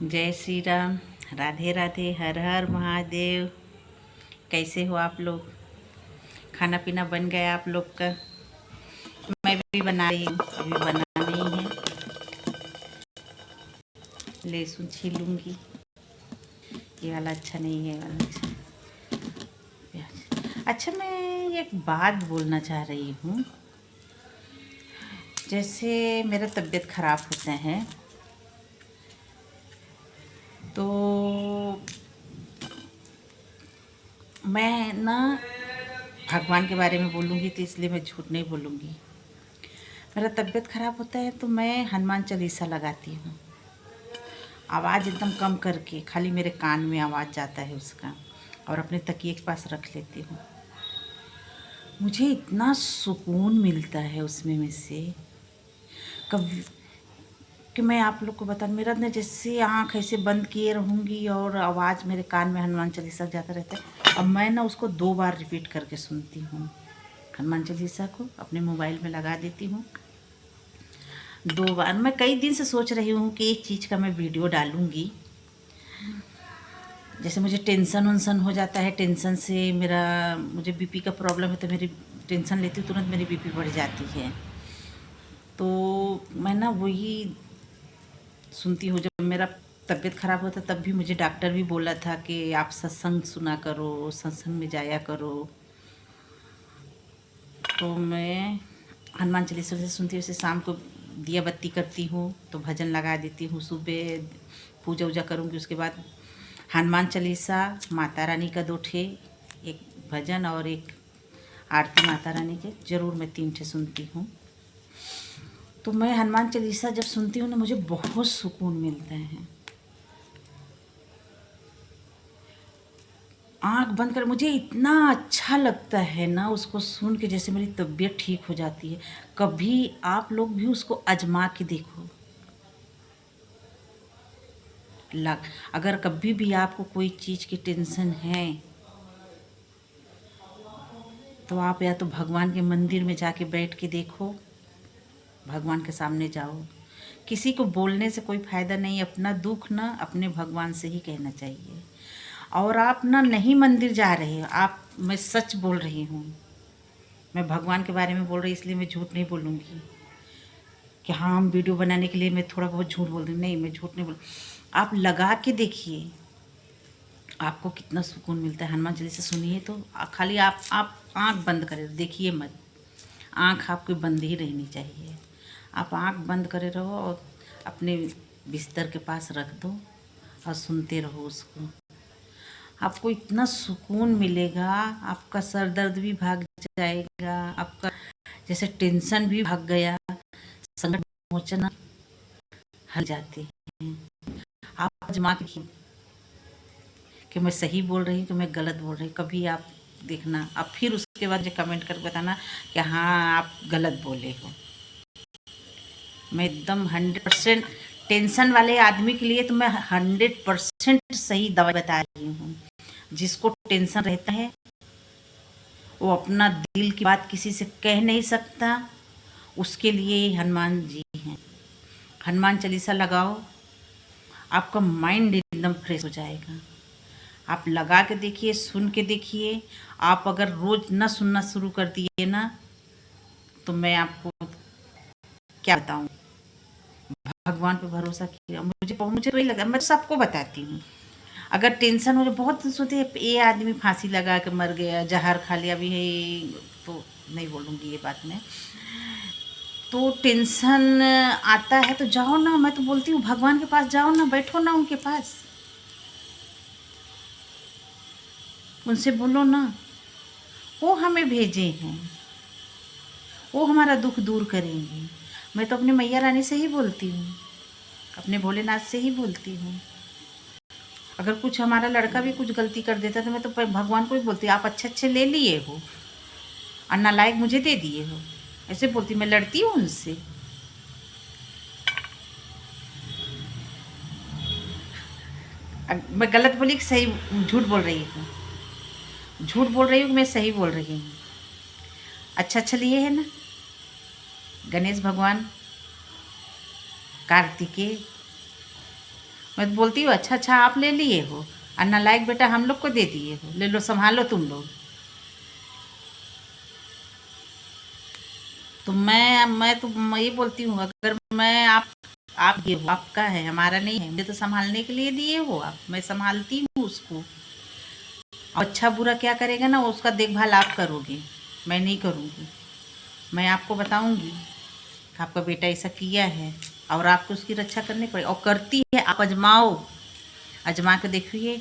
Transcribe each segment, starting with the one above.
जय श्री राम। राधे राधे। हर हर महादेव। कैसे हो आप लोग? खाना पीना बन गया आप लोग का? मैं भी बना रही हूँ, अभी बनाना ही है। लहसुन छीलूंगी। ये वाला अच्छा नहीं है, ये वाला अच्छा। प्याज अच्छा। मैं एक बात बोलना चाह रही हूँ। जैसे मेरा तबीयत ख़राब होता है तो मैं ना भगवान के बारे में बोलूँगी, तो इसलिए मैं झूठ नहीं बोलूँगी। मेरा तबीयत ख़राब होता है तो मैं हनुमान चालीसा लगाती हूँ, आवाज़ एकदम कम करके, खाली मेरे कान में आवाज़ जाता है उसका, और अपने तकिए के पास रख लेती हूँ। मुझे इतना सुकून मिलता है उसमें में से कभी कि मैं आप लोग को बता, मेरा ना जैसे आँख ऐसे बंद किए रहूँगी और आवाज़ मेरे कान में हनुमान चालीसा जाता रहता है। अब मैं ना उसको 2 बार रिपीट करके सुनती हूँ। हनुमान चालीसा को अपने मोबाइल में लगा देती हूँ 2 बार। मैं कई दिन से सोच रही हूँ कि एक चीज़ का मैं वीडियो डालूँगी। जैसे मुझे टेंशन उन्सन हो जाता है, टेंशन से मुझे बीपी का प्रॉब्लम है, तो मेरी टेंशन लेती हूँ तुरंत मेरी बीपी बढ़ जाती है। तो मैं ना वही सुनती हूँ। जब मेरा तबीयत ख़राब होता तब भी मुझे डॉक्टर भी बोला था कि आप सत्संग सुना करो, सत्संग में जाया करो। तो मैं हनुमान चालीसा से सुनती हूँ। जैसे शाम को दिया बत्ती करती हूँ तो भजन लगा देती हूँ, सुबह पूजा वूजा करूँगी, उसके बाद हनुमान चालीसा, माता रानी का 2 ठे, एक भजन और एक आरती माता रानी के, ज़रूर मैं 3 ठे सुनती हूँ। तो मैं हनुमान चालीसा जब सुनती हूँ ना, मुझे बहुत सुकून मिलता है। आँख बंद कर मुझे इतना अच्छा लगता है ना उसको सुन के, जैसे मेरी तबीयत ठीक हो जाती है। कभी आप लोग भी उसको आजमा के देखो। लग अगर कभी भी आपको कोई चीज़ की टेंशन है तो आप या तो भगवान के मंदिर में जाके बैठ के देखो, भगवान के सामने जाओ। किसी को बोलने से कोई फ़ायदा नहीं। अपना दुख ना अपने भगवान से ही कहना चाहिए। और आप ना नहीं मंदिर जा रहे हो, आप, मैं सच बोल रही हूँ, मैं भगवान के बारे में बोल रही, इसलिए मैं झूठ नहीं बोलूँगी कि हाँ हम वीडियो बनाने के लिए मैं थोड़ा बहुत झूठ बोल रही हूँ। नहीं, मैं झूठ नहीं बोल। आप लगा के देखिए आपको कितना सुकून मिलता है। हनुमान चालीसा सुनिए तो खाली आप आँख बंद करें, देखिए मत। आँख आपकी बंद ही रहनी चाहिए। आप आँख बंद करे रहो और अपने बिस्तर के पास रख दो और सुनते रहो उसको। आपको इतना सुकून मिलेगा, आपका सर दर्द भी भाग जाएगा, आपका जैसे टेंशन भी भाग गया, संकट मोचन हल जाते हैं। आप आजमा के देखिए कि मैं सही बोल रही हूँ कि मैं गलत बोल रही हूँ। कभी आप देखना, आप फिर उसके बाद जो कमेंट करके बताना कि हाँ आप गलत बोले हो। मैं एकदम 100% टेंशन वाले आदमी के लिए तो मैं 100% सही दवाई बता रही हूँ। जिसको टेंशन रहता है वो अपना दिल की बात किसी से कह नहीं सकता, उसके लिए हनुमान जी हैं। हनुमान चालीसा लगाओ, आपका माइंड एकदम फ्रेश हो जाएगा। आप लगा के देखिए, सुन के देखिए। आप अगर रोज़ ना सुनना शुरू कर दिए ना, तो मैं आपको क्या बताऊँ। भगवान पे भरोसा किया, मुझे मुझे तो यही लगा, मैं सबको बताती हूँ। अगर टेंशन हो, बहुत सोचते हैं ये आदमी फांसी लगा के मर गया, जहर खा लिया भी है, तो नहीं बोलूँगी ये बात मैं। तो टेंशन आता है तो जाओ ना, मैं तो बोलती हूँ भगवान के पास जाओ ना, बैठो ना उनके पास, उनसे बोलो ना। वो हमें भेजे हैं, वो हमारा दुख दूर करेंगे। मैं तो अपनी मैया रानी से ही बोलती हूँ, अपने भोलेनाथ से ही बोलती हूँ। अगर कुछ हमारा लड़का भी कुछ गलती कर देता तो मैं तो भगवान को ही बोलती, आप अच्छे अच्छे ले लिए हो और नालायक मुझे दे दिए हो, ऐसे बोलती। मैं लड़ती हूँ उनसे। मैं गलत बोली कि सही, झूठ बोल रही हूँ? झूठ बोल रही हूँ कि मैं सही बोल रही हूँ? अच्छा अच्छा लिए है ना, गणेश भगवान, कार्तिकेय, मैं तो बोलती हूँ अच्छा अच्छा आप ले लिए हो और नालायक बेटा हम लोग को दे दिए हो, ले लो संभालो तुम लोग। तो मैं ये बोलती हूँ अगर मैं आप ये हो, आपका है हमारा नहीं है, मुझे तो संभालने के लिए दिए हो आप, मैं संभालती हूँ उसको। और अच्छा बुरा क्या करेगा ना उसका देखभाल आप करोगे, मैं नहीं करूँगी। मैं आपको बताऊँगी कि आपका बेटा ऐसा किया है और आपको उसकी रक्षा करनी पड़ेगी, और करती है। आप आजमाओ, आजमा के देखिए।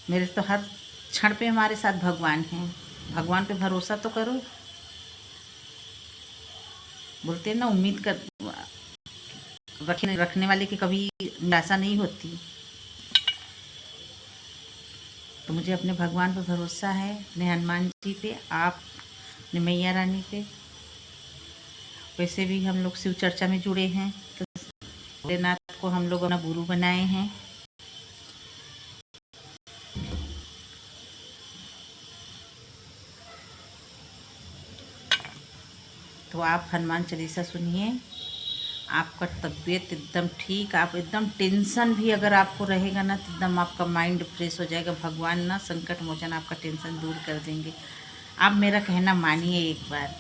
मेरे तो हर क्षण पे हमारे साथ भगवान हैं, भगवान पे भरोसा तो करो। बोलते हैं ना उम्मीद कर रखने वाले की कभी निराशा नहीं होती। तो मुझे अपने भगवान पे भरोसा है, अपने हनुमान जी पे, आप अपने मैया रानी पे। वैसे भी हम लोग शिव चर्चा में जुड़े हैं, तो भोलेनाथ को हम लोग अपना गुरु बनाए हैं। तो आप हनुमान चालीसा सुनिए, आपका तबीयत एकदम ठीक, आप एकदम टेंशन भी अगर आपको रहेगा ना तो एकदम आपका माइंड फ्रेश हो जाएगा। भगवान ना संकट मोचन आपका टेंशन दूर कर देंगे। आप मेरा कहना मानिए एक बार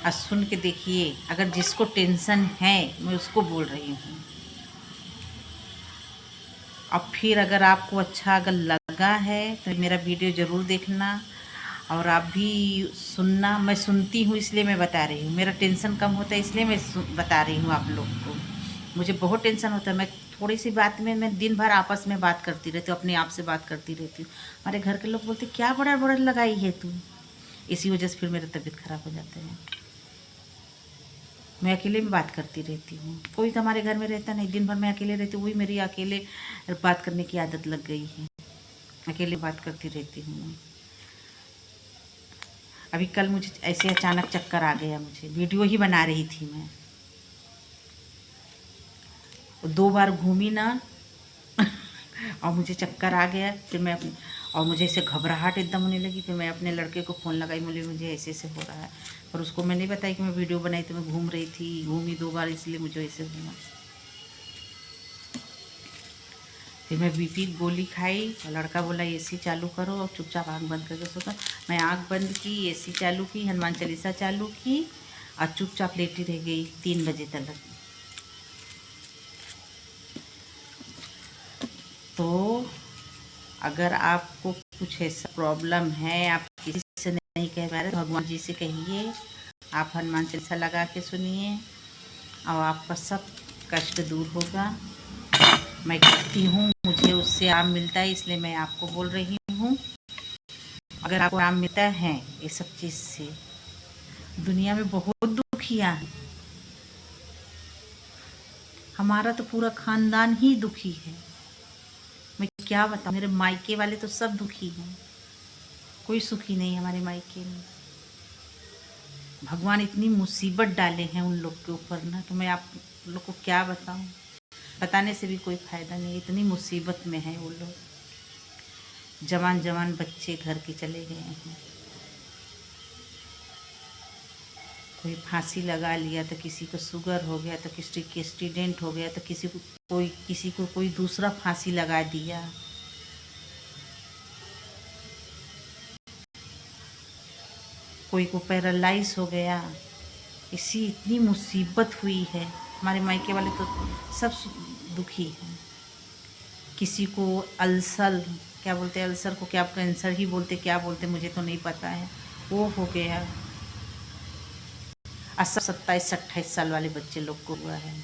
और सुन के देखिए। अगर जिसको टेंशन है मैं उसको बोल रही हूँ। और फिर अगर आपको अच्छा अगर लगा है तो मेरा वीडियो ज़रूर देखना और आप भी सुनना। मैं सुनती हूँ इसलिए मैं बता रही हूँ, मेरा टेंशन कम होता है इसलिए मैं बता रही हूँ आप लोग को। मुझे बहुत टेंशन होता है, मैं थोड़ी सी बात में मैं दिन भर आपस में बात करती रहती हूँ, अपने आप से बात करती रहती हूँ। हमारे घर के लोग बोलते क्या बड़ा बड़ा लगाई है तू, इसी वजह से फिर मेरा तबीयत खराब हो जाता है। मैं अकेले में बात करती रहती हूँ, कोई तो हमारे घर में रहता नहीं, दिन भर मैं अकेले रहती हूँ, वही मेरी अकेले बात करने की आदत लग गई है, अकेले बात करती रहती हूँ मैं। अभी कल मुझे ऐसे अचानक चक्कर आ गया, मुझे वीडियो ही बना रही थी मैं, 2 बार घूमी ना और मुझे चक्कर आ गया। फिर मैं अपने और मुझे ऐसे घबराहट एकदम होने लगी। फिर मैं अपने लड़के को फ़ोन लगाई, बोली मुझे ऐसे ऐसे हो रहा है, पर उसको मैं नहीं बताई कि मैं वीडियो बनाई तो मैं घूम रही थी, घूमी 2 बार इसलिए मुझे ऐसे हुआ। फिर मैं बीपी गोली खाई और लड़का बोला एसी चालू करो और चुपचाप आँख बंद करके सो। मैं आँख बंद की, एसी चालू की, हनुमान चालीसा चालू की और चुपचाप लेटी रह गई 3 बजे तक। तो अगर आपको कुछ ऐसा प्रॉब्लम है, आप किसी से नहीं कह पा रहे, तो भगवान जी से कहिए, आप हनुमान चालीसा लगा के सुनिए और आपका सब कष्ट दूर होगा। मैं करती हूँ, मुझे उससे आराम मिलता है, इसलिए मैं आपको बोल रही हूँ। अगर आपको आराम मिलता है ये सब चीज़ से, दुनिया में बहुत दुखियाँ हैं, हमारा तो पूरा खानदान ही दुखी है। मैं क्या बताऊँ, मेरे मायके वाले तो सब दुखी हैं, कोई सुखी नहीं हमारे मायके में। भगवान इतनी मुसीबत डाले हैं उन लोग के ऊपर ना, तो मैं आप लोग को क्या बताऊँ, बताने से भी कोई फ़ायदा नहीं, इतनी मुसीबत में है वो लोग। जवान जवान बच्चे घर के चले गए हैं, कोई फांसी लगा लिया तो किसी को शुगर हो गया, तो किसी के एक्सीडेंट हो गया, तो किसी को कोई दूसरा फांसी लगा दिया। कोई को पैरालाइज हो गया। इतनी मुसीबत हुई है, हमारे मायके वाले तो सब दुखी हैं। किसी को अल्सर, क्या बोलते हैं अल्सर को, क्या कैंसर ही बोलते क्या बोलते मुझे तो नहीं पता है, वो हो गया। 27-28 साल वाले बच्चे लोग को हुआ है।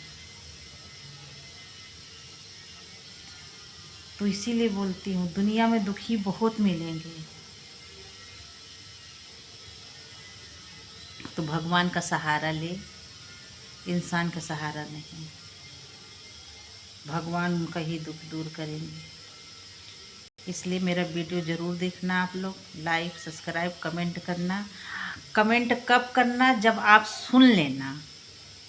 तो इसीलिए बोलती हूँ दुनिया में दुखी बहुत मिलेंगे, तो भगवान का सहारा ले, इंसान का सहारा नहीं। भगवान उनका ही दुख दूर करेंगे। इसलिए मेरा वीडियो ज़रूर देखना आप लोग, लाइक सब्सक्राइब कमेंट करना। कमेंट कब करना, जब आप सुन लेना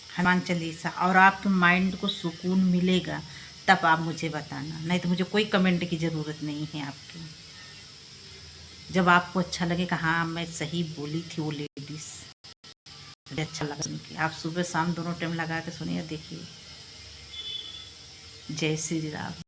हनुमान चालीसा और आपके माइंड को सुकून मिलेगा, तब आप मुझे बताना, नहीं तो मुझे कोई कमेंट की ज़रूरत नहीं है आपकी। जब आपको अच्छा लगे कि हाँ मैं सही बोली थी, वो लेडीज़, मुझे अच्छा लगा सुन के। आप सुबह शाम दोनों टाइम लगा के सुनिए, देखिए जय श्री राम।